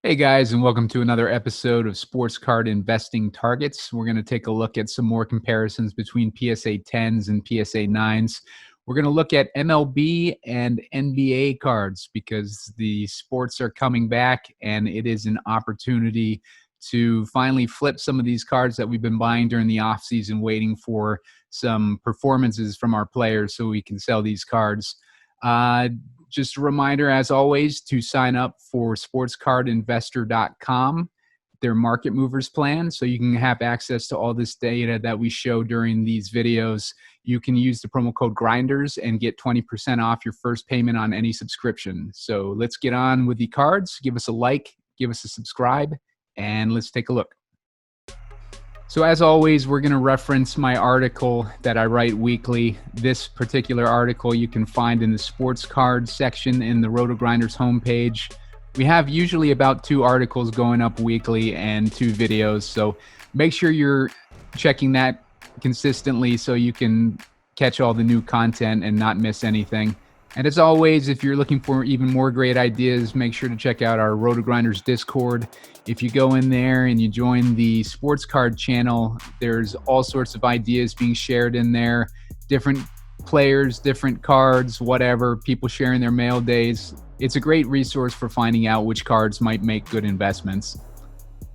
Hey guys, and welcome to another episode of Sports Card Investing Targets. We're going to take a look at some more comparisons between PSA 10s and PSA 9s. We're going to look at MLB and NBA cards because the sports are coming back and it is an opportunity to finally flip some of these cards that we've been buying during the offseason, waiting for some performances from our players so we can sell these cards. Just a reminder, as always, to sign up for sportscardinvestor.com, their market movers plan, so you can have access to all this data that we show during these videos. You can use the promo code GRINDERS and get 20% off your first payment on any subscription. So let's get on with the cards. Give us a like, give us a subscribe, and let's take a look. So as always, we're going to reference my article that I write weekly. This particular article you can find in the sports cards section in the RotoGrinders homepage. We have usually about 2 articles going up weekly and 2 videos. So make sure you're checking that consistently so you can catch all the new content and not miss anything. And as always, if you're looking for even more great ideas, make sure to check out our RotoGrinders Discord. If you go in there and you join the sports card channel, there's all sorts of ideas being shared in there. Different players, different cards, whatever, people sharing their mail days. It's a great resource for finding out which cards might make good investments.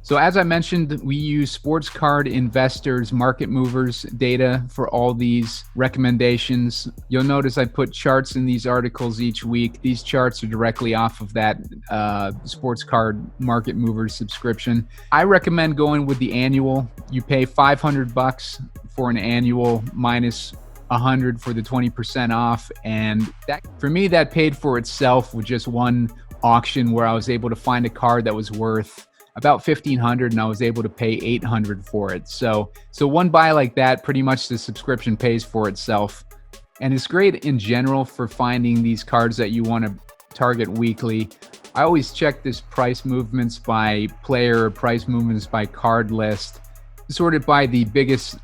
So as I mentioned, we use Sports Card Investors Market Movers data for all these recommendations. You'll notice I put charts in these articles each week. These charts are directly off of that Sports Card Market Movers subscription. I recommend going with the annual. You pay $500 for an annual minus $100 for the 20% off. And that, for me, that paid for itself with just one auction where I was able to find a card that was worth about $1,500 and I was able to pay $800 for it. So one buy like that, pretty much the subscription pays for itself. And it's great in general for finding these cards that you want to target weekly. I always check this price movements by player or price movements by card list, sorted by the biggest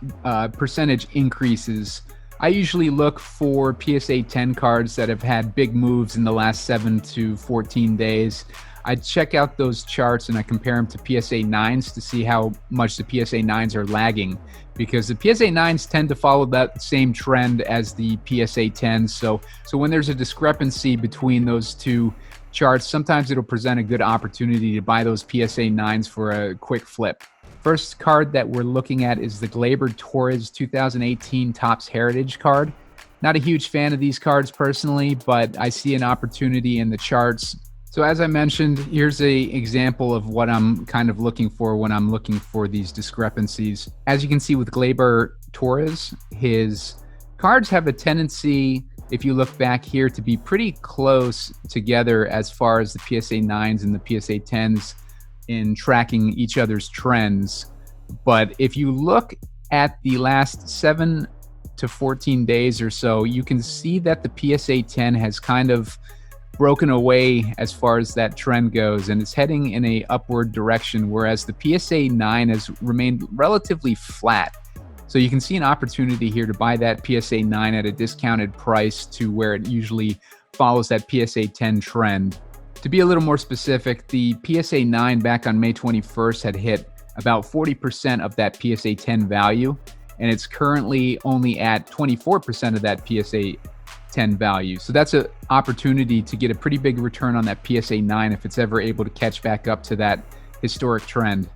percentage increases. I usually look for PSA 10 cards that have had big moves in the last 7 to 14 days. I check out those charts and I compare them to PSA 9s to see how much the PSA 9s are lagging, because the PSA 9s tend to follow that same trend as the PSA 10s. So when there's a discrepancy between those two charts, sometimes it'll present a good opportunity to buy those PSA 9s for a quick flip. First card that we're looking at is the Gleyber Torres 2018 Topps Heritage card. Not a huge fan of these cards personally, but I see an opportunity in the charts. So as I mentioned, here's an example of what I'm kind of looking for when I'm looking for these discrepancies. As you can see with Gleyber Torres, his cards have a tendency, if you look back here, to be pretty close together as far as the PSA 9s and the PSA 10s in tracking each other's trends. But if you look at the last 7 to 14 days or so, you can see that the PSA 10 has kind of broken away as far as that trend goes, and it's heading in a upward direction, whereas the PSA 9 has remained relatively flat. So you can see an opportunity here to buy that PSA 9 at a discounted price to where it usually follows that PSA 10 trend. To be a little more specific, the PSA 9 back on May 21st had hit about 40% of that PSA 10 value, and it's currently only at 24% of that PSA 10 value. So that's an opportunity to get a pretty big return on that PSA 9 if it's ever able to catch back up to that historic trend.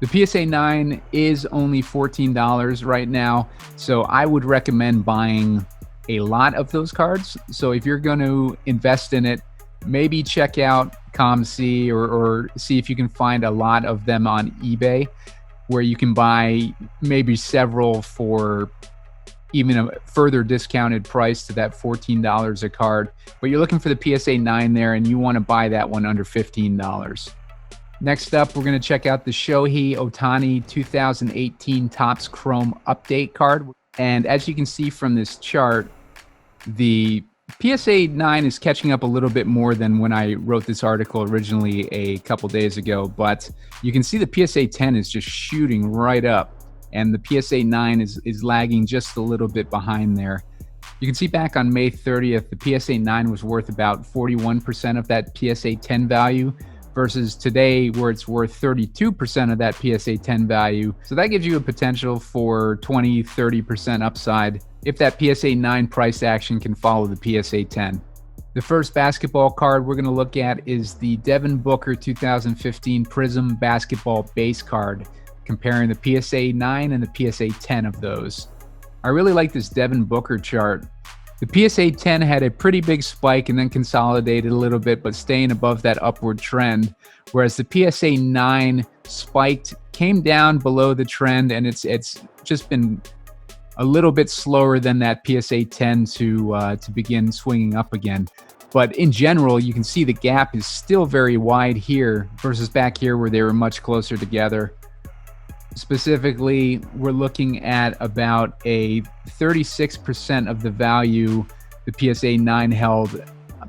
The PSA 9 is only $14 right now, so I would recommend buying a lot of those cards. So if you're going to invest in it, maybe check out ComC or see if you can find a lot of them on eBay where you can buy maybe several for even a further discounted price to that $14 a card. But you're looking for the PSA 9 there and you want to buy that one under $15. Next up, we're going to check out the Shohei Ohtani 2018 Topps Chrome Update card. And as you can see from this chart, the PSA 9 is catching up a little bit more than when I wrote this article originally a couple days ago, but you can see the PSA 10 is just shooting right up, and the PSA 9 is lagging just a little bit behind there. You can see back on May 30th, the PSA 9 was worth about 41% of that PSA 10 value, versus today where it's worth 32% of that PSA 10 value. So that gives you a potential for 20-30% upside if that PSA 9 price action can follow the PSA 10. The first basketball card we're going to look at is the Devin Booker 2015 Prism Basketball Base card, comparing the PSA 9 and the PSA 10 of those. I really like this Devin Booker chart. The PSA 10 had a pretty big spike and then consolidated a little bit, but staying above that upward trend, whereas the PSA 9 spiked, came down below the trend, and it's just been a little bit slower than that PSA 10 to begin swinging up again. But in general, you can see the gap is still very wide here versus back here where they were much closer together. Specifically, we're looking at about a 36% of the value the PSA 9 held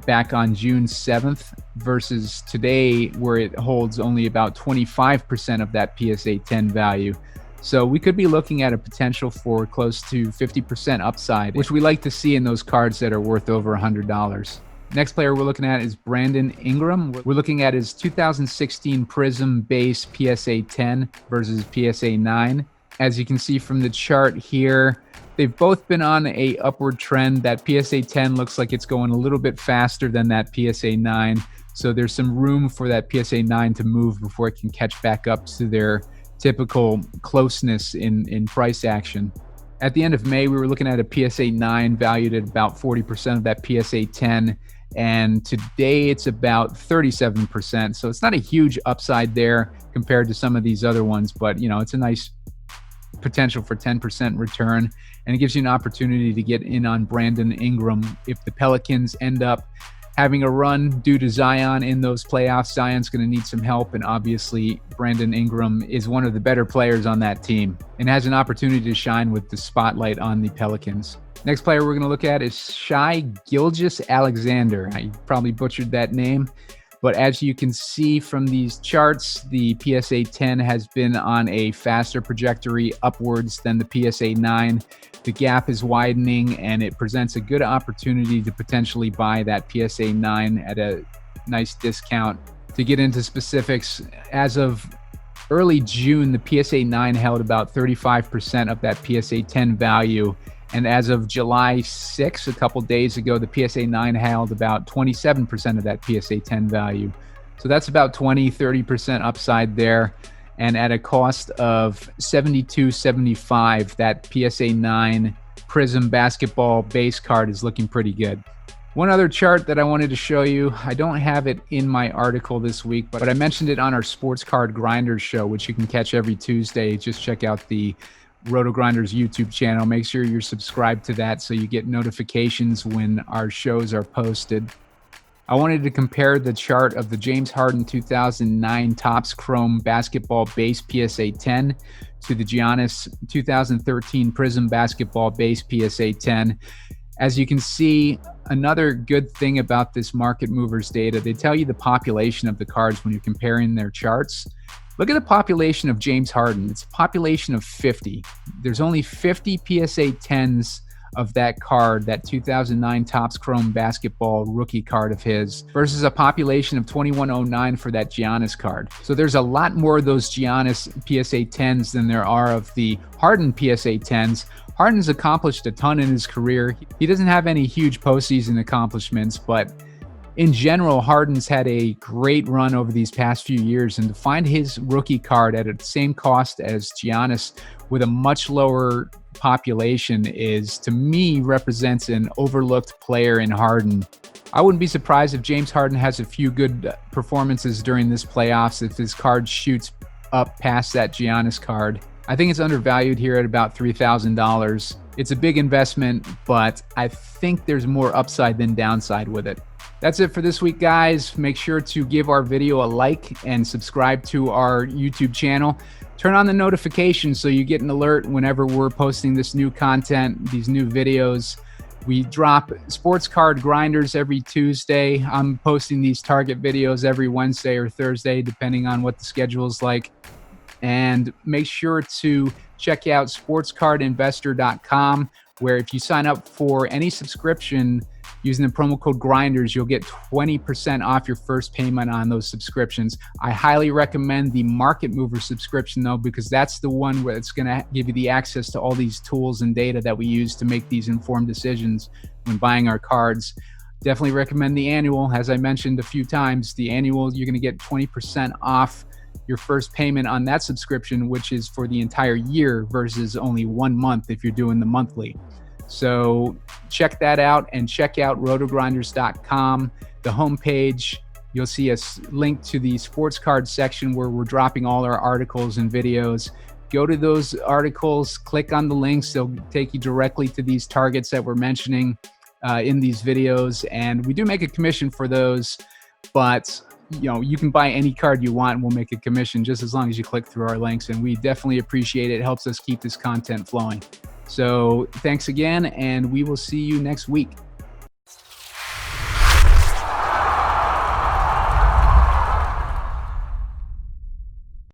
back on June 7th versus today where it holds only about 25% of that PSA 10 value. So we could be looking at a potential for close to 50% upside, which we like to see in those cards that are worth over $100. Next player we're looking at is Brandon Ingram. We're looking at his 2016 Prism Base PSA 10 versus PSA 9. As you can see from the chart here, they've both been on a upward trend. That PSA 10 looks like it's going a little bit faster than that PSA 9. So there's some room for that PSA 9 to move before it can catch back up to their typical closeness in price action. At the end of May, we were looking at a PSA 9 valued at about 40% of that PSA 10. And today it's about 37%. So it's not a huge upside there compared to some of these other ones, but it's a nice potential for 10% return. And it gives you an opportunity to get in on Brandon Ingram. If the Pelicans end up having a run due to Zion in those playoffs, Zion's going to need some help. And obviously Brandon Ingram is one of the better players on that team and has an opportunity to shine with the spotlight on the Pelicans. Next player we're going to look at is Shai Gilgeous-Alexander. I probably butchered that name, but as you can see from these charts, the PSA 10 has been on a faster trajectory upwards than the PSA 9. The gap is widening, and it presents a good opportunity to potentially buy that PSA 9 at a nice discount. To get into specifics, as of early June, the PSA 9 held about 35% of that PSA 10 value. And as of July 6, a couple days ago, the PSA 9 held about 27% of that PSA 10 value. So that's about 20-30% upside there. And at a cost of $72.75, that PSA 9 Prism Basketball Base card is looking pretty good. One other chart that I wanted to show you, I don't have it in my article this week, but I mentioned it on our Sports Card Grinders show, which you can catch every Tuesday. Just check out the RotoGrinders YouTube channel. Make sure you're subscribed to that so you get notifications when our shows are posted. I wanted to compare the chart of the James Harden 2009 Topps Chrome Basketball Base PSA 10 to the Giannis 2013 Prism Basketball Base PSA 10. As you can see, another good thing about this market movers data, they tell you the population of the cards when you're comparing their charts. Look at the population of James Harden. It's a population of 50. There's only 50 PSA 10s of that card, that 2009 Topps Chrome Basketball rookie card of his, versus a population of 2109 for that Giannis card. So there's a lot more of those Giannis PSA 10s than there are of the Harden PSA 10s. Harden's accomplished a ton in his career. He doesn't have any huge postseason accomplishments, but in general, Harden's had a great run over these past few years, and to find his rookie card at the same cost as Giannis with a much lower population is, to me, represents an overlooked player in Harden. I wouldn't be surprised if James Harden has a few good performances during this playoffs if his card shoots up past that Giannis card. I think it's undervalued here at about $3,000. It's a big investment, but I think there's more upside than downside with it. That's it for this week, guys. Make sure to give our video a like and subscribe to our YouTube channel. Turn on the notifications so you get an alert whenever we're posting this new content, these new videos. We drop Sports Card Grinders every Tuesday. I'm posting these target videos every Wednesday or Thursday, depending on what the schedule is like. And make sure to check out sportscardinvestor.com, where if you sign up for any subscription, Using the promo code GRINDERS, you'll get 20% off your first payment on those subscriptions. I highly recommend the Market Mover subscription, though, because that's the one where it's going to give you the access to all these tools and data that we use to make these informed decisions when buying our cards. Definitely recommend the annual. As I mentioned a few times, the annual, you're going to get 20% off your first payment on that subscription, which is for the entire year versus only 1 month if you're doing the monthly. So check that out, and check out RotoGrinders.com. The homepage, you'll see a link to the sports card section where we're dropping all our articles and videos. Go to those articles, click on the links. They'll take you directly to these targets that we're mentioning in these videos. And we do make a commission for those, but you can buy any card you want and we'll make a commission just as long as you click through our links. And we definitely appreciate it. It helps us keep this content flowing. So thanks again, and we will see you next week.